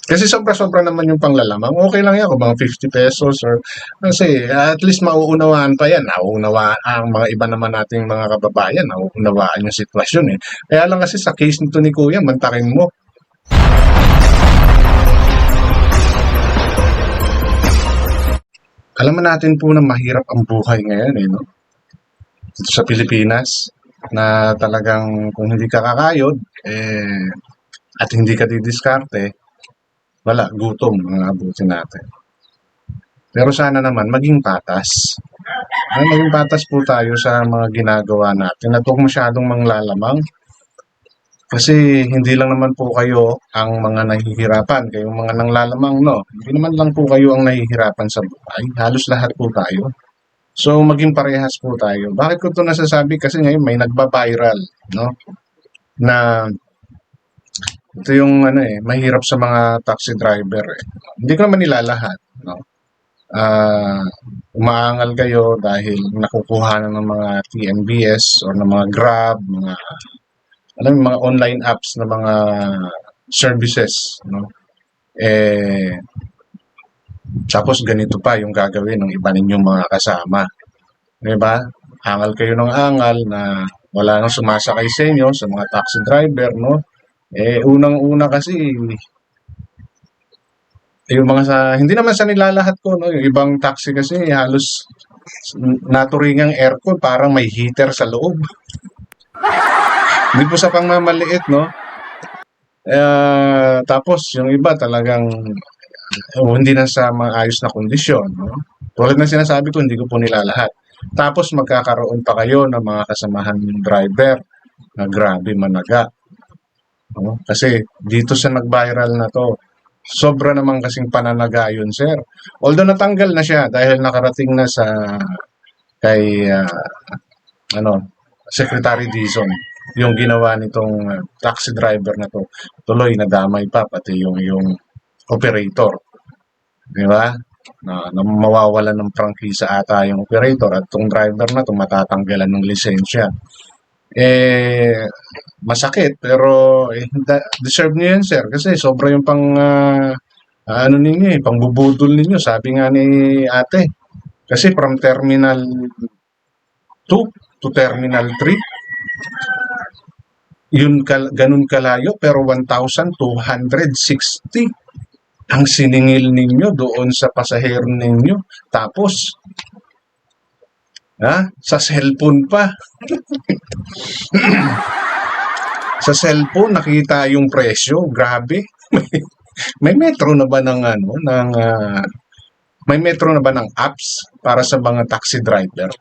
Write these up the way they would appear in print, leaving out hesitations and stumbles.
Kasi sobra-sobra naman yung panglalamang. Okay lang yan kung mga 50 pesos or kasi at least mauunawaan pa yan. Nauunawaan ang mga iba naman nating mga kababayan, nauunawaan yung sitwasyon eh. Kaya lang kasi sa case nito ni Kuya, mantakin mo. Alam mo natin po na mahirap ang buhay ngayon eh, no? Dito sa Pilipinas na talagang kung hindi ka kakayod eh, at hindi ka didiskarte, wala, gutom ang abutin natin. Pero sana naman maging patas. Maging patas po tayo sa mga ginagawa natin at huwag masyadong manglalamang. Kasi hindi lang naman po kayo ang mga nahihirapan, kayong mga nanglalamang, no? Hindi naman lang po kayo ang nahihirapan sa buhay. Halos lahat po tayo. So, maging parehas po tayo. Bakit ko ito nasasabi? Kasi ngayon may nagba-viral, no? Na ito yung ano eh, mahirap sa mga taxi driver eh. Hindi ko naman nilalahat, no? Umaangal kayo dahil nakukuha ng mga TNBS or ng mga Grab, mga alam mo, mga online apps na mga services, no? Eh, tapos ganito pa yung gagawin ng iba ninyong mga kasama. Di ba? Angal kayo ng angal na wala nang sumasakay sa inyo, sa mga taxi driver, no? Eh, unang-una kasi, yung mga sa, hindi naman sa nilalahat ko, no? Yung ibang taxi kasi halos naturingang aircon, parang may heater sa loob. Hindi po sa pangmamaliit, no? Tapos, yung iba talagang hindi na sa maayos na kondisyon, no? Tulad ng sinasabi ko, hindi ko po nilalahat. Tapos, magkakaroon pa kayo ng mga kasamahan driver na grabe managa. No? Kasi, dito sa nag-viral na to, sobra naman kasing pananaga yun, sir. Although natanggal na siya dahil nakarating na sa kay ano, Secretary Dizon yung ginawa nitong taxi driver na to. Tuloy nadamay pa pati yung operator, di ba? Na mawawalan ng prangkisa ata yung operator at tong driver na to matatanggalan ng lisensya. Eh, masakit pero eh, deserve niyo yan, sir, kasi sobra yung pang ano ninyo eh, pangbubudol ninyo, sabi nga ni ate. Kasi from Terminal 2 to Terminal 3, yun ganun kalayo pero 1,260 ang siningil ninyo doon sa pasahero ninyo. Tapos, sa cellphone pa. Sa cellphone nakita yung presyo, grabe. May metro na ba ng ano, may metro na ba ng apps para sa mga taxi driver?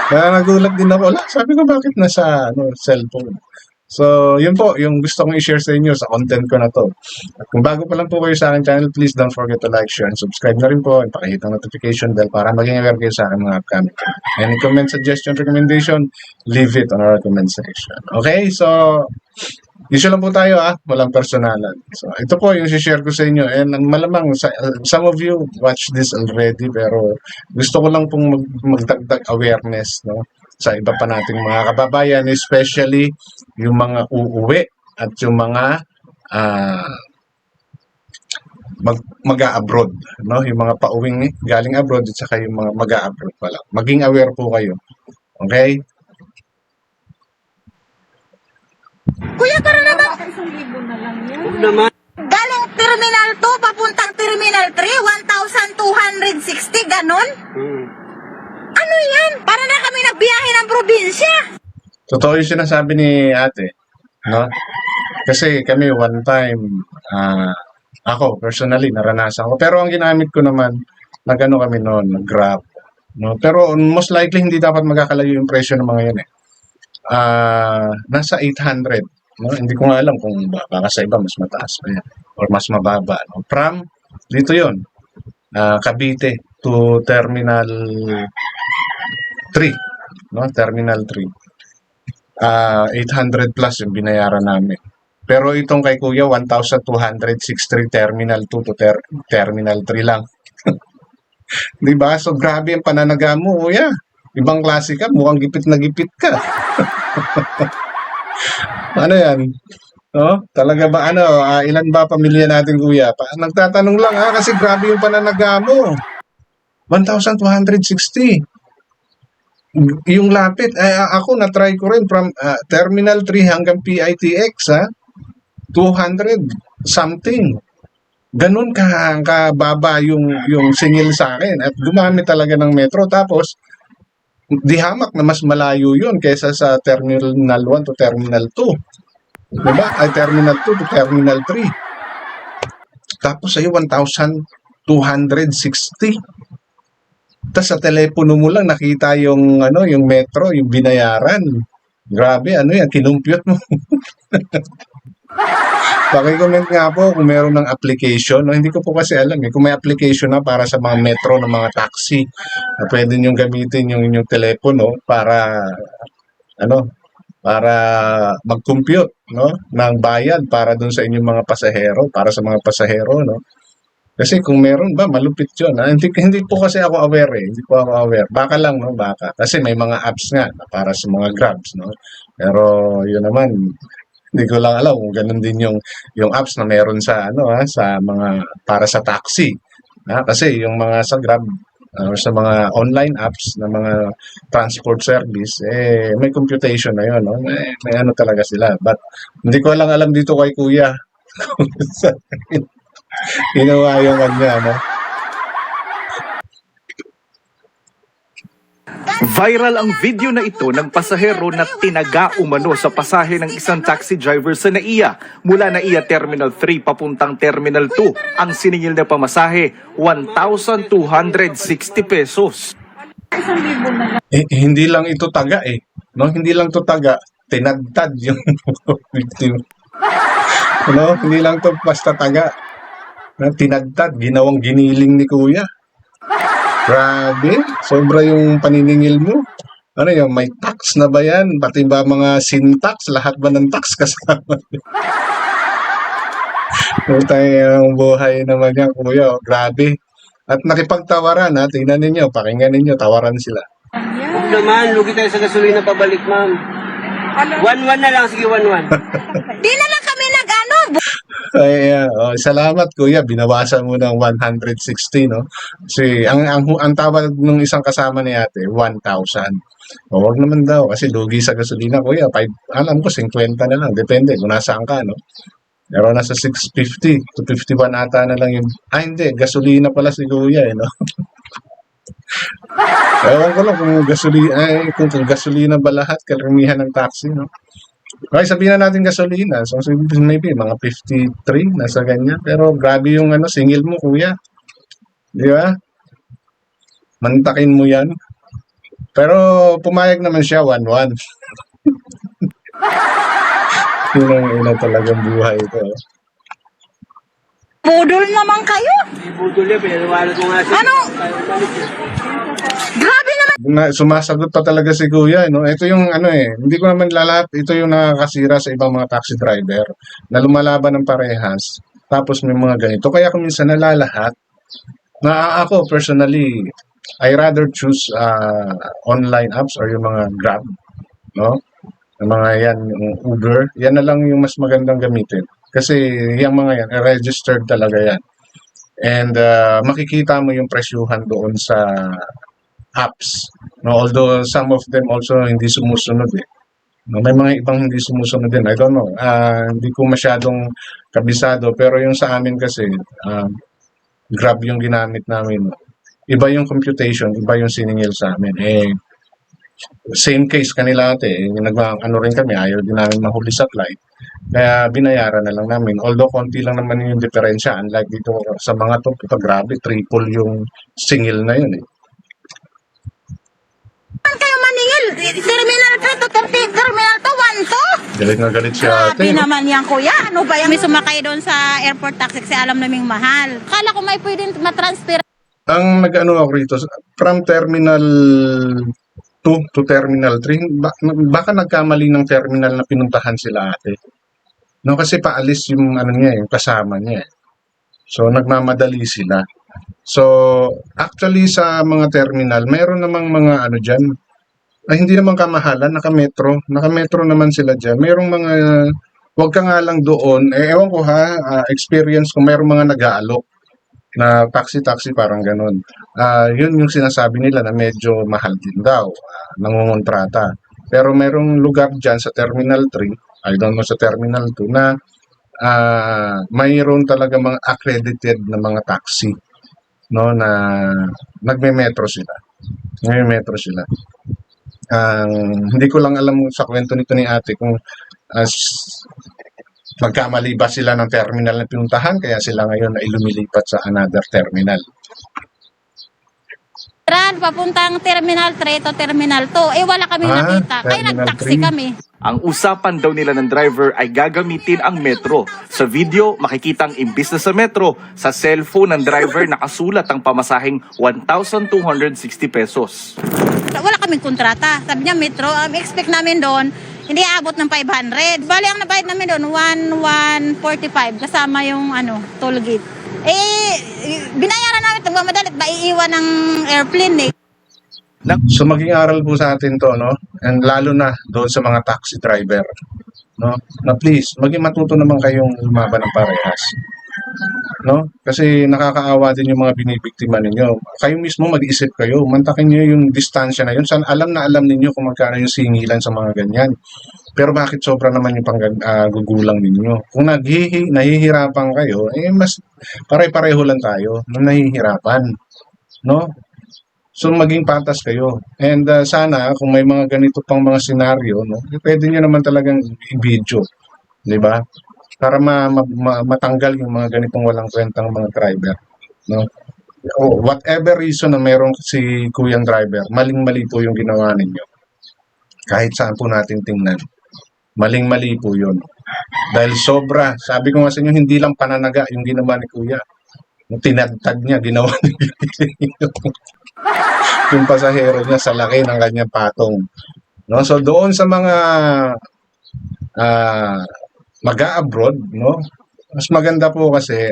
Kaya nagulat din ako. Sabi ko bakit nasa cellphone. So, yun po, yung gusto kong i-share sa inyo sa content ko na to. At kung bago pa lang po kayo sa aking channel, please don't forget to like, share, and subscribe na rin po. And pakihit ang notification bell para maging aware kayo sa aking mga upcoming. Any comment, suggestion, recommendation, leave it on our comment section. Okay, so usual lang po tayo walang personalan. So, ito po yung share ko sa inyo. And malamang, some of you watch this already, pero gusto ko lang pong magdagdag awareness, no? Sa iba pa nating mga kababayan, especially yung mga uuwi at yung mga mag-a-abroad, no? Yung mga pauwing galing abroad at saka yung mga mag-a-abroad pa lang. Maging aware po kayo. Okay? Kuya, tara na ba? Galing Terminal 2, papuntang Terminal 3, 1,260, ganon? Ano yan? Para na kami nagbiyahe ng probinsya. Totoo yung sinasabi ni ate, no? Kasi kami one time, ako personally naranasan ko. Pero ang ginamit ko naman, nag-ano kami noon, nag-Grab. No? Pero most likely hindi dapat magkakalayo yung presyo ng mga yan eh. Nasa 800. No? Hindi ko nga alam kung baka sa iba mas mataas pa yan or mas mababa. No? From, dito yon Cavite to Terminal 3. No? Terminal 3. 800 plus yung binayaran namin. Pero itong kay Kuya, 1,263 Terminal 2 to Terminal 3 lang. Diba? So, grabe ang pananaga mo, Kuya. Ibang klase ka, mukhang gipit na gipit ka. Ano yan? No? Talaga ba ano, ilan ba pamilya natin kuya? Nagtatanong lang kasi grabe yung pananaga mo. 1,260. Yung lapit, ako na-try ko rin from Terminal 3 hanggang PITX 200 something. Ganun kababa yung singil sa akin at gumamit talaga ng metro tapos di hamak na mas malayo yun kaysa sa Terminal 1 to Terminal 2. Diba? Ay Terminal 2 to Terminal 3. Tapos sa'yo 1,260. Tapos sa telepono mo lang nakita yung yung metro, yung binayaran. Grabe, yan, kinumpyut mo. Paki-comment nga po kung meron ng application. No? Hindi ko po kasi alam kung may application na para sa mga metro ng mga taxi na pwede nyo gamitin yung inyong telepono para mag-compute ng bayad para dun sa inyong mga pasahero, para sa mga pasahero. No? Kasi kung meron ba, malupit yun. Hindi po kasi ako aware Hindi po ako aware. Baka lang, no? Baka. Kasi may mga apps nga na para sa mga grabs, no? Pero yun naman, hindi ko lang alam kung ganun din yung apps na meron sa sa mga para sa taxi. Kasi yung mga sa Grab or sa mga online apps na mga transport service may computation na yun, no? May ano talaga sila. But hindi ko lang alam dito kay Kuya. Ginawa yung kanya. Viral ang video na ito ng pasahero na tinaga umano sa pasahe ng isang taxi driver sa NAIA. Mula NAIA Terminal 3 papuntang Terminal 2, ang siningil na pamasahe, 1,260 pesos. Hindi lang ito taga no? Hindi lang ito taga, tinagtad yung victim. No? Hindi lang to basta taga. Tinagtad, ginawang giniling ni Kuya. Grabe, sobra yung paniningil mo. Ano yan, may tax na ba yan? Pati ba mga syntax? Lahat ba ng tax kasama? Utay ang buhay naman yan, Kuya. Grabe. At nakipagtawaran, tingnan ninyo, pakinggan ninyo, tawaran sila. Huwag naman, lugi tayo sa gasolina pabalik, ma'am. 1-1 na lang, sige 1-1. Di na lang kami nag-ano. Salamat Kuya, binawasan mo ng 160, no? Kasi ang tawag ng isang kasama ni Ate, 1,000. Wag naman daw kasi lugi sa gasolina, Kuya. Alam ko 50 na lang, depende kung nasaan ka, no? Pero nasa 650 to 51 ata na lang yung hindi, gasolina pala si Kuya, no? Ewan ko lang kung gasolina ba lahat, karamihan ng taxi, no? Okay, sabihin na natin gasolina. So, maybe mga 53, nasa ganyan. Pero grabe yung singil mo, Kuya. Di ba? Mantakin mo yan. Pero pumayag naman siya, 1-1. Yun ang ina talagang buhay ito. Budol naman kayo. Hindi budol yan, pinaliwanag ko nga siya. Ano? Grabe naman. Sumasagot pa talaga si Kuya, no? Ito yung hindi ko naman lalat, ito yung nakakasira sa ibang mga taxi driver na lumalaban ng parehas. Tapos may mga ganito. Kaya kung minsan nalalahat, na ako personally, I rather choose online apps or yung mga Grab, no? Yung mga yan, yung Uber, yan na lang yung mas magandang gamitin. Kasi yung mga yan, registered talaga yan. And makikita mo yung presyuhan doon sa apps. No, although some of them also hindi sumusunod No, may mga ibang hindi sumusunod din. I don't know. Hindi ko masyadong kabisado pero yung sa amin kasi Grab yung ginamit namin. Iba yung computation, iba yung siningil sa amin. Same case kanila ate. Ano rin kami, ayaw din namin mahuli sa flight. Kaya binayaran na lang namin. Although konti lang naman yung diferensya. Unlike dito sa mga to, grabe, triple yung singil na yun Kayo maningil. Terminal 3 to Terminal 2, 1 to. Galit na galit si ate. Grabe naman yan, Kuya. Ano ba yan? May sumakay doon sa airport taxi kasi alam naming mahal. Kala ko may pwedeng matransfer. Ang nag-ano ako rito, from Terminal 2 to Terminal 3, baka nagkamali ng terminal na pinuntahan sila ate. No, kasi paalis yung yung kasama niya. So, nagmamadali sila. So, actually sa mga terminal, mayroon namang mga dyan, hindi naman kamahalan, naka-metro naman sila dyan. Mayroong mga Huwag ka nga lang doon, ewan ko ha, experience ko, mayroong mga nag-aalok na taxi-taxi parang gano'n. Yun yung sinasabi nila na medyo mahal din daw, nangungontrata. Pero merong lugar diyan sa Terminal 3, I don't know sa Terminal 2 na mayroon talaga mga accredited na mga taxi, no, na nagme-metro sila. Nagme-metro sila. Hindi ko lang alam sa kwento nito ni ate kung magkamali ba sila ng terminal na pinuntahan kaya sila ngayon ay lumilipat sa another terminal. Papuntang Terminal 3 to Terminal 2. Wala kami nakita. Kaya Terminal nag-taxi 3. kami. Ang usapan daw nila ng driver ay gagamitin ang metro. Sa video, makikitang imbis na sa metro, sa cellphone ng driver nakasulat ang pamasaheng 1,260 pesos. Wala kaming kontrata. Sabi niya, Metro, expect namin doon, hindi aabot ng 500. Bali, ang nabayad namin doon, 1,145 kasama yung toll gate. Binayaran namin ito, madalit ba iiwan ng airplane eh. So maging aral po sa atin to, no? And lalo na doon sa mga taxi driver, no? Na please, maging matuto naman kayong lumaban ng parehas. No? Kasi nakakaawa din yung mga binibiktima ninyo. Kayo mismo mag-isip kayo, mantakin niyo yung distansya na yun. Alam na alam ninyo kung magkano yung singilan sa mga ganyan. Pero bakit sobra naman yung gugulang ninyo? Kung nahihirapan kayo, mas pare-pareho lang tayo na nahihirapan. No? So maging patas kayo. And sana kung may mga ganito pang mga senaryo, no, pwede niyo naman talagang i-video, 'di ba? Para matanggal yung mga ganitong walang kwentang mga driver, no? O whatever reason na meron si Kuyang driver, maling-mali po yung ginawa ninyo. Kahit saan po natin tingnan. Maling-mali po 'yun. Dahil sobra, sabi ko nga sa inyo, hindi lang pananaga yung ginawa ni Kuya. Yung tinadtad niya, ginawa niya yung pasahero niya sa laki ng kanyang patong. No? So doon sa mga mag-a-abroad, no? Mas maganda po kasi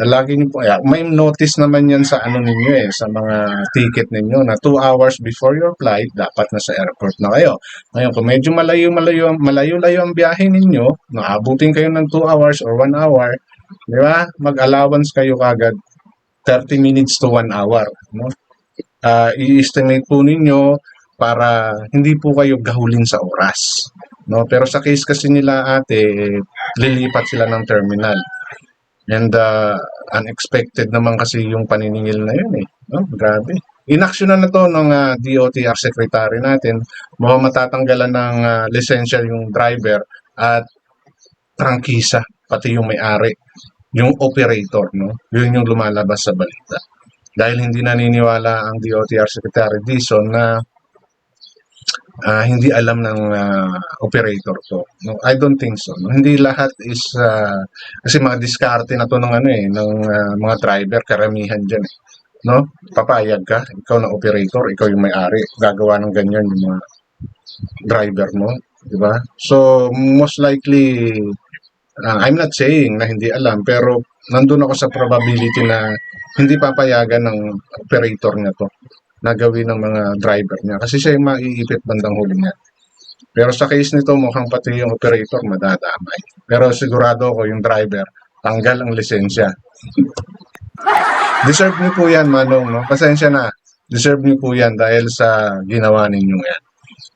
lagi niyo po, may notice naman yan sa ninyo sa mga ticket ninyo na 2 hours before your flight, dapat nasa airport na kayo. Ngayon, kung medyo malayo-layo ang biyahe ninyo, naabutin kayo ng 2 hours or 1 hour, di ba? Mag-allowance kayo kagad 30 minutes to 1 hour, no? I-estimate po ninyo para hindi po kayo gahulin sa oras, no? Pero sa case kasi nila ate, lilipat sila ng terminal. And unexpected naman kasi yung paniningil na yun no? Grabe. Inaksyonan na to ng DOTR secretary natin, matatanggalan ng lisensya yung driver at prangkisa, pati yung may-ari, yung operator, no? Yun yung lumalabas sa balita. Dahil hindi naniniwala ang DOTR Secretary Dizon na hindi alam ng operator to. No, I don't think so. No? Hindi lahat is kasi mga diskarte na to ng ng mga driver, karamihan diyan no? Papayag ka, ikaw na operator, ikaw yung may-ari, gagawa ng ganyan yung mga driver mo, di ba? So most likely I'm not saying na hindi alam, pero nandun ako sa probability na hindi papayagan ng operator niya to na gawin ng mga driver niya kasi siya yung maiipit bandang huli niya. Pero sa case nito, mukhang pati yung operator madadamay. Pero sigurado ko yung driver, tanggal ang lisensya. Deserve niyo po yan, Manong. No? Pasensya na. Deserve niyo po yan dahil sa ginawa ninyo yan.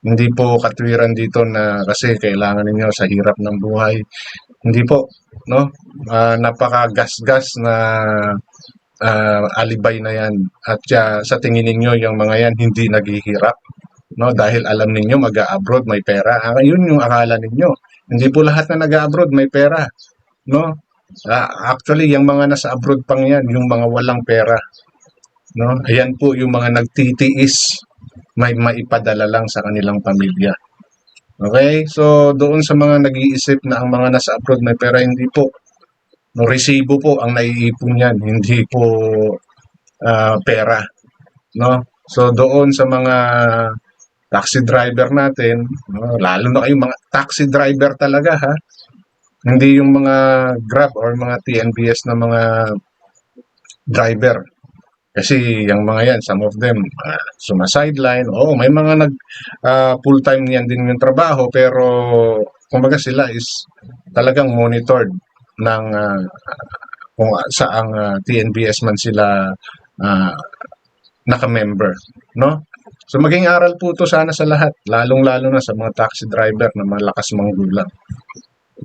Hindi po katwiran dito na kasi kailangan ninyo sa hirap ng buhay. Hindi po. No? Napaka-gas-gas na alibay na yan. At sa tingin ninyo, yung mga yan hindi naghihirap. No? Dahil alam ninyo mag-a-abroad may pera. Yun yung akala ninyo. Hindi po lahat na nag-a-abroad may pera. No? Actually, yung mga nasa abroad pang yan, yung mga walang pera. No? Ayan po yung mga nagtitiis. May maipadala lang sa kanilang pamilya. Okay? So, doon sa mga nag-iisip na ang mga nasa abroad may pera, hindi po. No, resibo po ang naiipon yan, hindi po pera. No? So doon sa mga taxi driver natin, no, lalo na kayong mga taxi driver talaga ha, hindi yung mga Grab or mga TNBS na mga driver. Kasi yung mga yan, some of them sumasideline. May mga full-time yan din yung trabaho pero Kumbaga sila is talagang monitored ng kung saang TNBS man sila naka-member, no? So maging aral po to sana sa lahat, lalong-lalo na sa mga taxi driver na malakas manggulang.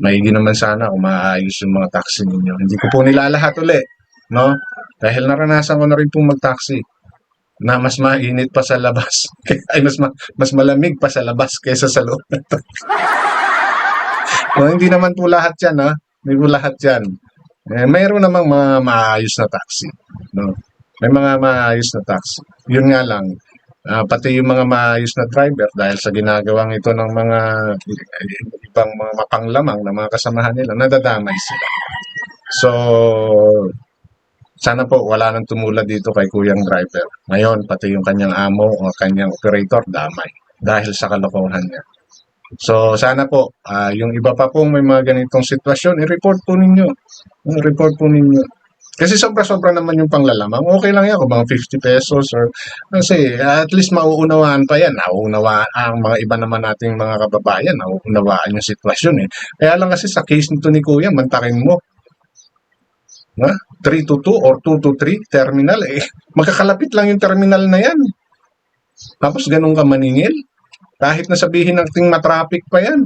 Maigi naman sana kung maayos yung mga taxi ninyo. Hindi ko po nilalahat uli, no? Dahil naranasan ko na rin pong mag-taxi na mas mainit pa sa labas. Ay, mas malamig pa sa labas kaysa sa loob. No, hindi naman po lahat yan, ha? Hindi po lahat yan. Mayroon namang mga maayos na taxi, no? May mga maayos na taxi. Yun nga lang, pati yung mga maayos na driver dahil sa ginagawang ito ng mga ibang mga mapanglamang na mga kasamahan nila, nadadamay sila. So, sana po wala nang tumulad dito kay Kuyang Driver. Ngayon, pati yung kanyang amo o kanyang operator, damay dahil sa kalokohan niya. So, sana po, yung iba pa pong may mga ganitong sitwasyon, i-report po ninyo. I-report po ninyo. Kasi sobra-sobra naman yung panglalamang. Okay lang yan kung mga 50 pesos or kasi at least mauunawaan pa yan. Nauunawaan ang mga iba naman nating mga kababayan, nauunawaan yung sitwasyon eh. Kaya lang kasi sa case nito ni Kuya, mantakin mo. 3 to 2 or 2 to 3 terminal eh. Magkakalapit lang yung terminal na yan. Tapos ganun ka maningil. Kahit na sabihin nating matraffic pa yan.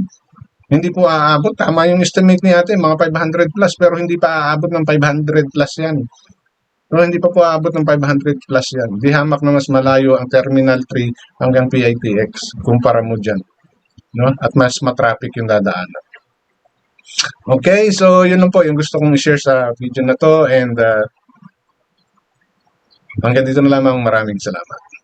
Hindi po aabot. Tama yung estimate ni ate, mga 500 plus, pero hindi pa aabot ng 500 plus yan. So, hindi pa po aabot ng 500 plus yan. Di hamak na mas malayo ang Terminal 3 hanggang PITX. Kumpara mo dyan. No? At mas matraffic yung dadaanan. Okay, so yun lang po yung gusto kong i-share sa video na to. And hanggang dito na lamang. Maraming salamat.